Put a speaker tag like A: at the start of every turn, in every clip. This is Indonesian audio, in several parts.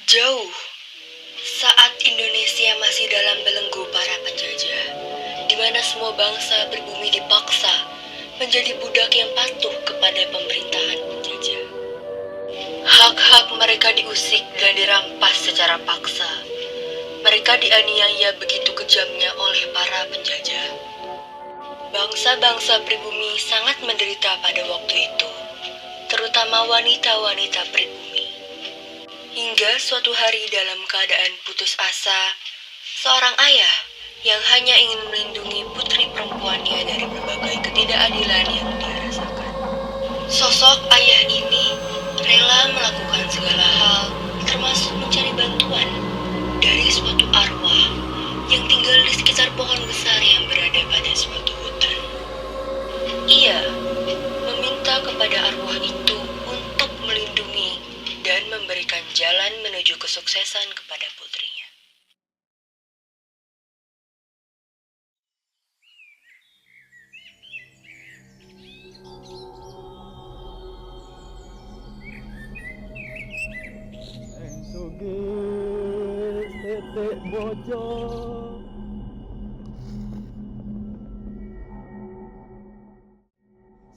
A: Jauh saat Indonesia masih dalam belenggu para penjajah, di mana semua bangsa berbumi dipaksa menjadi budak yang patuh kepada pemerintahan penjajah. Hak-hak mereka diusik dan dirampas secara paksa. Mereka dianiaya begitu kejamnya oleh para penjajah. Bangsa-bangsa pribumi sangat menderita pada waktu itu, terutama wanita-wanita pribumi. Hingga suatu hari dalam keadaan putus asa, seorang ayah yang hanya ingin melindungi putri perempuannya dari berbagai ketidakadilan yang dia rasakan. Sosok ayah ini rela melakukan segala hal, termasuk mencari bantuan dari suatu arwah yang tinggal di sekitar pohon besar yang berada pada suatu hutan. Ia meminta kepada arwah itu untuk melindungi dan memberikan jalan menuju kesuksesan kepada putrinya.
B: Sugih tetek bojo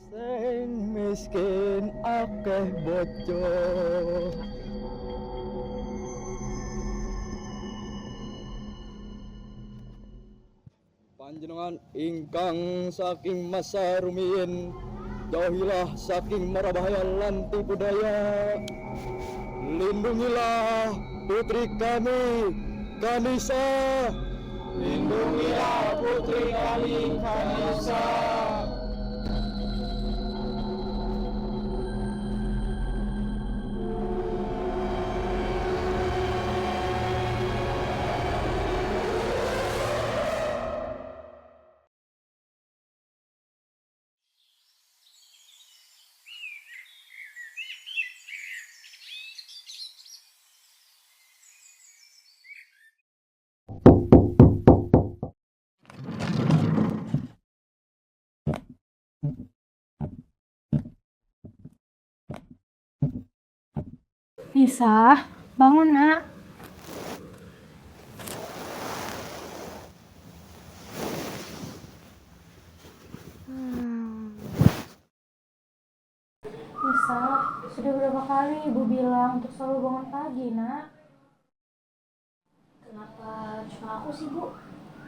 B: sing miskin akeh bojo. Panjenengan ingkang saking masa rumiyin jauhilah saking marabahaya lan tipu daya. Lindungilah putri kami, Kanisa. Lindungilah putri kami, Kanisa.
C: Nisa, bangun nak. Nisa, sudah berapa kali ibu bilang untuk selalu bangun pagi nak?
D: Kenapa cuma aku sih, Bu?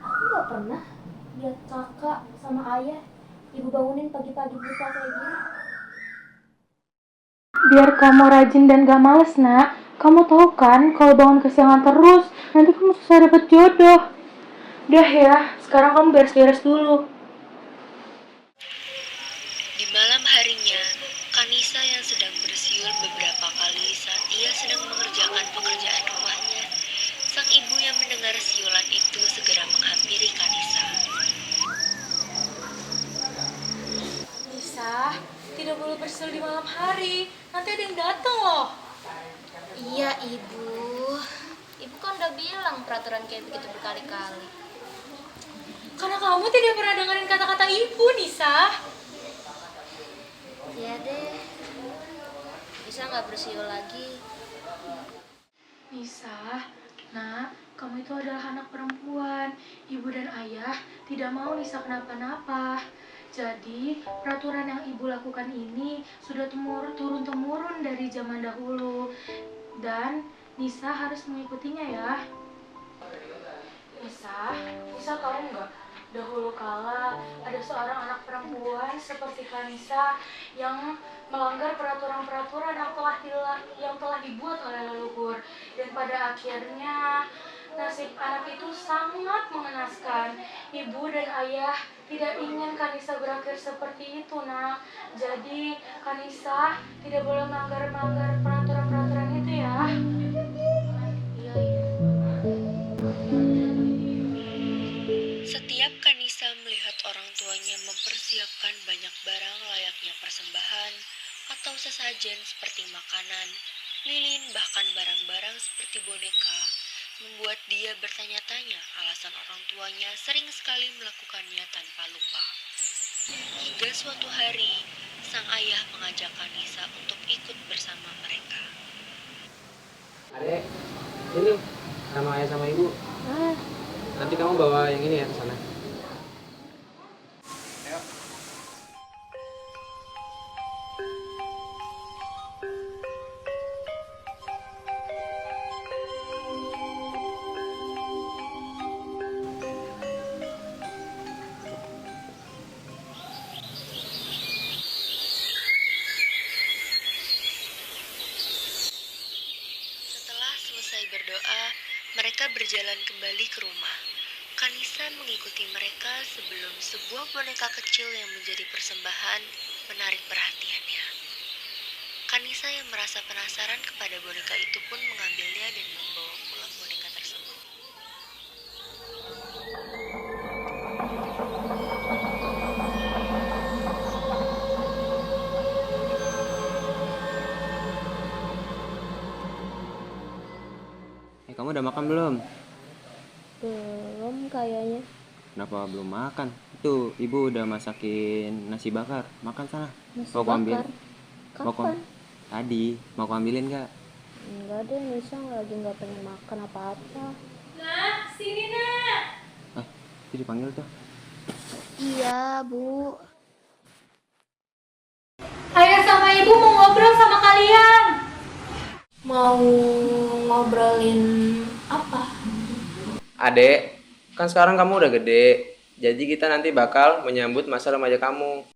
D: Aku gak pernah lihat kakak sama ayah ibu bangunin pagi-pagi buta kayak gini.
C: Biar kamu rajin dan gak males nak. Kamu tahu kan kalau bangun kesiangan terus nanti kamu susah dapet jodoh. Udah ya, sekarang kamu beres-beres dulu.
A: Di malam harinya, Kanisa yang sedang bersiul beberapa kali saat ia sedang mengerjakan pekerjaan rumahnya, sang ibu yang mendengar siulan itu segera menghampiri Kanisa.
C: Nisa, tidak boleh bersiul di malam hari. Nanti ada yang datang loh.
D: Iya, Ibu. Ibu kan udah bilang peraturan kayak begitu berkali-kali.
C: Karena kamu tidak pernah dengerin kata-kata ibu, Nisa.
D: Iya deh. Bisa gak bersiul lagi?
C: Nisa, nak, kamu itu adalah anak perempuan. Ibu dan ayah tidak mau Nisa kenapa-napa. Jadi, peraturan yang ibu lakukan ini sudah turun-temurun dari zaman dahulu. Dan Nisa harus mengikutinya ya. Nisa tahu nggak? Dahulu kala ada seorang anak perempuan seperti Kanisa yang melanggar peraturan-peraturan yang telah dibuat oleh leluhur, dan pada akhirnya nasib anak itu sangat mengenaskan. Ibu dan ayah tidak ingin Kanisa berakhir seperti itu, nak. Jadi Kanisa tidak boleh melanggar peraturan-peraturan itu ya.
D: Iya, Ibu.
A: Setiap Kanisa melihat orang tuanya mempersiapkan banyak barang layaknya persembahan atau sesajen seperti makanan, lilin, bahkan barang-barang seperti boneka, membuat dia bertanya-tanya alasan orang tuanya sering sekali melakukannya tanpa lupa. Hingga suatu hari, sang ayah mengajak Kanisa untuk ikut bersama mereka.
E: Adek,
A: mereka berjalan kembali ke rumah. Kanisa mengikuti mereka sebelum sebuah boneka kecil yang menjadi persembahan menarik perhatiannya. Kanisa yang merasa penasaran kepada boneka itu pun mengambilnya dan membawa pulang boneka tersebut.
E: Kamu udah makan belum?
D: Belum kayaknya.
E: Kenapa belum makan? Itu ibu udah masakin nasi bakar. Makan sana.
D: Nasi
E: Mau ku ambil?
D: bakar?
E: Mau ku-
D: Kapan?
E: Tadi. Mau ku ambilin gak?
D: Enggak deh, Nisa lagi nggak pengen makan apa-apa.
C: Nah, sini nak.
E: Itu dipanggil tuh.
D: Iya, Bu.
C: Ayah sama ibu mau ngobrol sama kalian. Mau ngobrolin apa?
E: Adek, kan sekarang kamu udah gede. Jadi kita nanti bakal menyambut masa remaja kamu.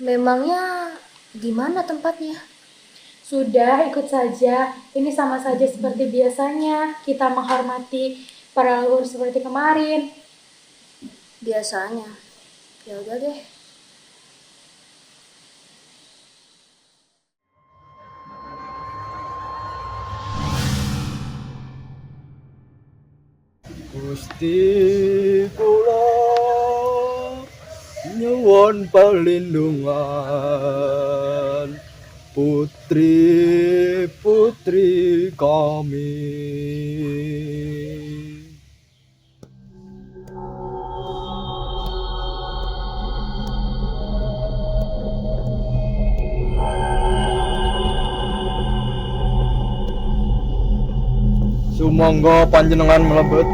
D: Memangnya di mana tempatnya?
C: Sudah, ikut saja. Ini sama saja seperti biasanya. Kita menghormati para leluhur seperti kemarin.
D: Biasanya. Ya udah deh.
B: Gusti kula nyuwun perlindungan putri-putri kami. Sumangga panjenengan mlebet.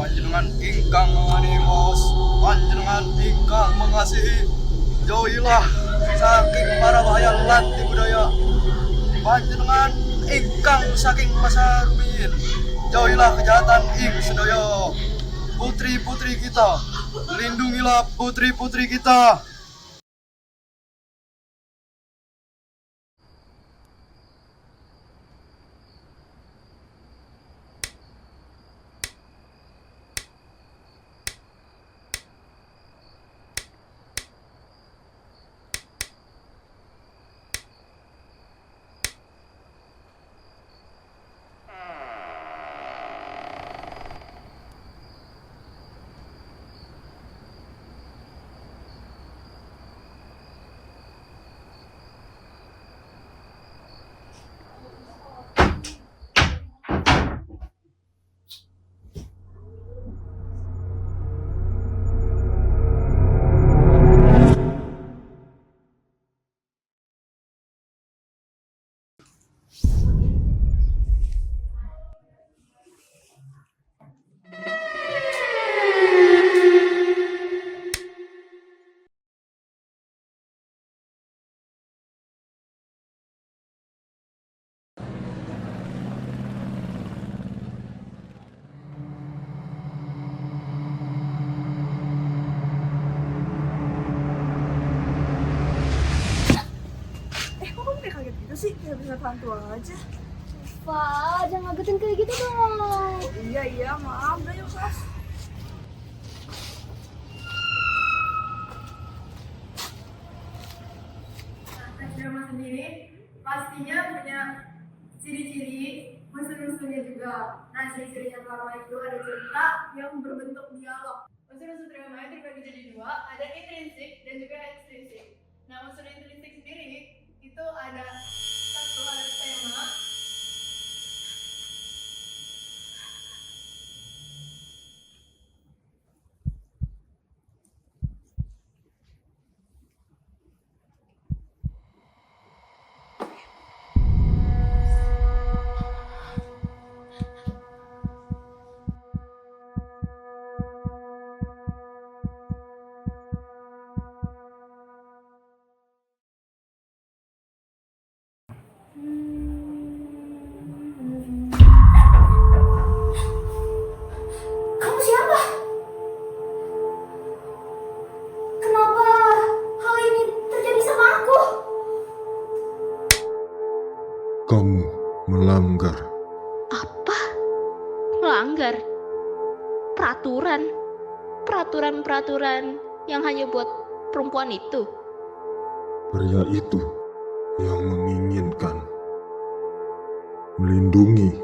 B: Panjenengan ingkang manimos, panjenengan ingkang mengasihi, jauhilah saking para bahaya lan tipu daya. Panjenengan ingkang saking masa rumiyin, jauhilah kejahatan ing sedaya. Putri-putri kita, lindungilah putri-putri kita.
F: Kok kamu kayak kaget gitu sih? Kayak bisa tahan tua aja.
D: Pak, jangan ngagetin kayak gitu dong.
F: Iya, maaf. Udah yuk, Sas.
C: Tes drama sendiri pastinya punya ciri-ciri unsur-unsurnya juga. Nah, ciri-cirinya drama itu ada cerita yang berbentuk dialog. Unsur-unsur drama itu dibagi jadi dua, ada intrinsik dan juga ekstrinsik. Nah, unsur intrinsik sendiri itu ada satu, ada tema,
G: melanggar.
H: Apa? Melanggar? Peraturan? Peraturan-peraturan yang hanya buat perempuan itu?
G: Pria itu yang menginginkan melindungi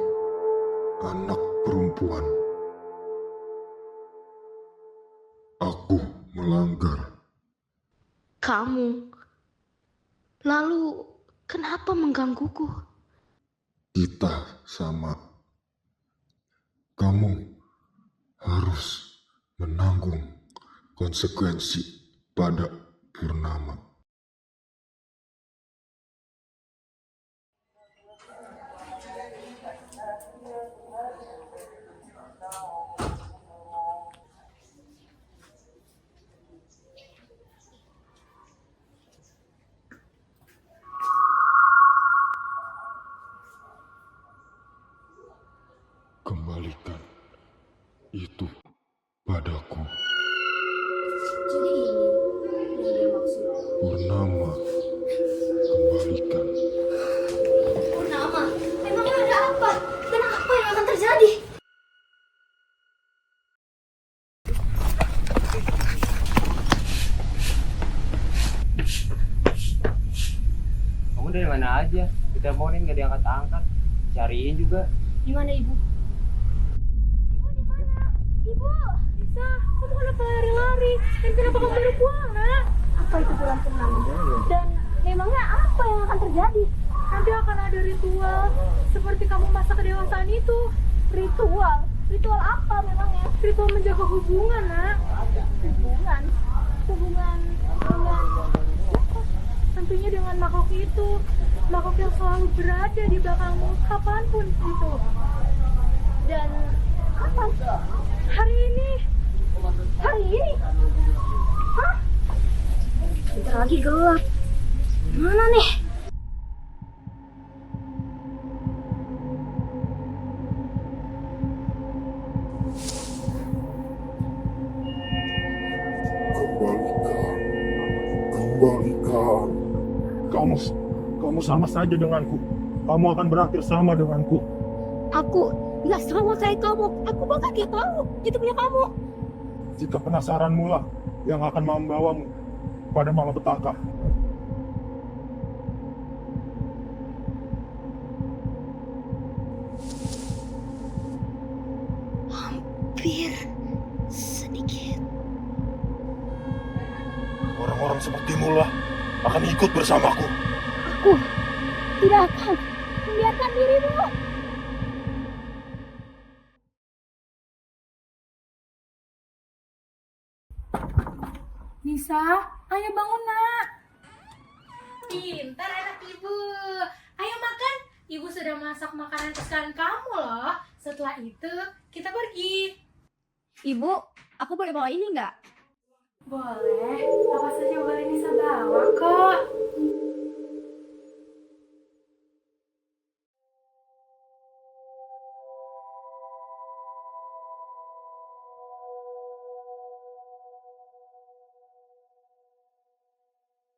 G: anak perempuan. Aku melanggar.
H: Kamu? Lalu kenapa menggangguku?
G: Kita sama. Kamu harus menanggung konsekuensi pada Purnama. Kembalikan itu padaku.
D: Jadi ini yang dia maksud.
G: Purnama, kembalikan.
D: Purnama, memangnya ada apa? Dan apa yang akan terjadi?
E: Kamu dari mana aja? Diteleponin gak diangkat-angkat. Cariin juga.
D: Di mana ibu? Ibu di mana? Ibu,
C: Nisa, kamu kenapa lari-lari? Dan kenapa kamu baru pulang, nak?
D: apa itu bulan purnama? Dan memangnya apa yang akan terjadi?
C: Nanti akan ada ritual seperti kamu masa kedewasaan itu.
D: Ritual? Ritual apa memangnya?
C: Ritual menjaga hubungan, nak.
D: Hubungan? Hubungan dengan siapa?
C: Tentunya dengan makhluk itu. Makhluk yang selalu berada di belakangmu kapanpun itu.
D: Dan kapan?
C: Hari ini.
D: Hari ini? Hah? Bentar lagi gelap. Gimana nih?
G: Kembalikan. Kembalikan.
I: Kamu sama saja denganku. Kamu akan berakhir sama denganku.
D: Aku nggak sama kayak kamu. Aku bakal kayak kamu. Itu punya kamu.
I: Jika penasaranmu lah yang akan membawamu pada malapetaka.
D: Hampir sedikit.
I: Orang-orang sepertimu lah akan ikut bersamaku.
D: Aku tidak akan membiarkan dirimu.
C: Nisa, ayo bangun, nak. Pintar anak ibu. Ayo makan. Ibu sudah masak makanan kesukaan kamu loh. Setelah itu, kita pergi.
D: Ibu, aku boleh bawa ini nggak?
C: Boleh. Apa saja boleh Nisa bawa kok.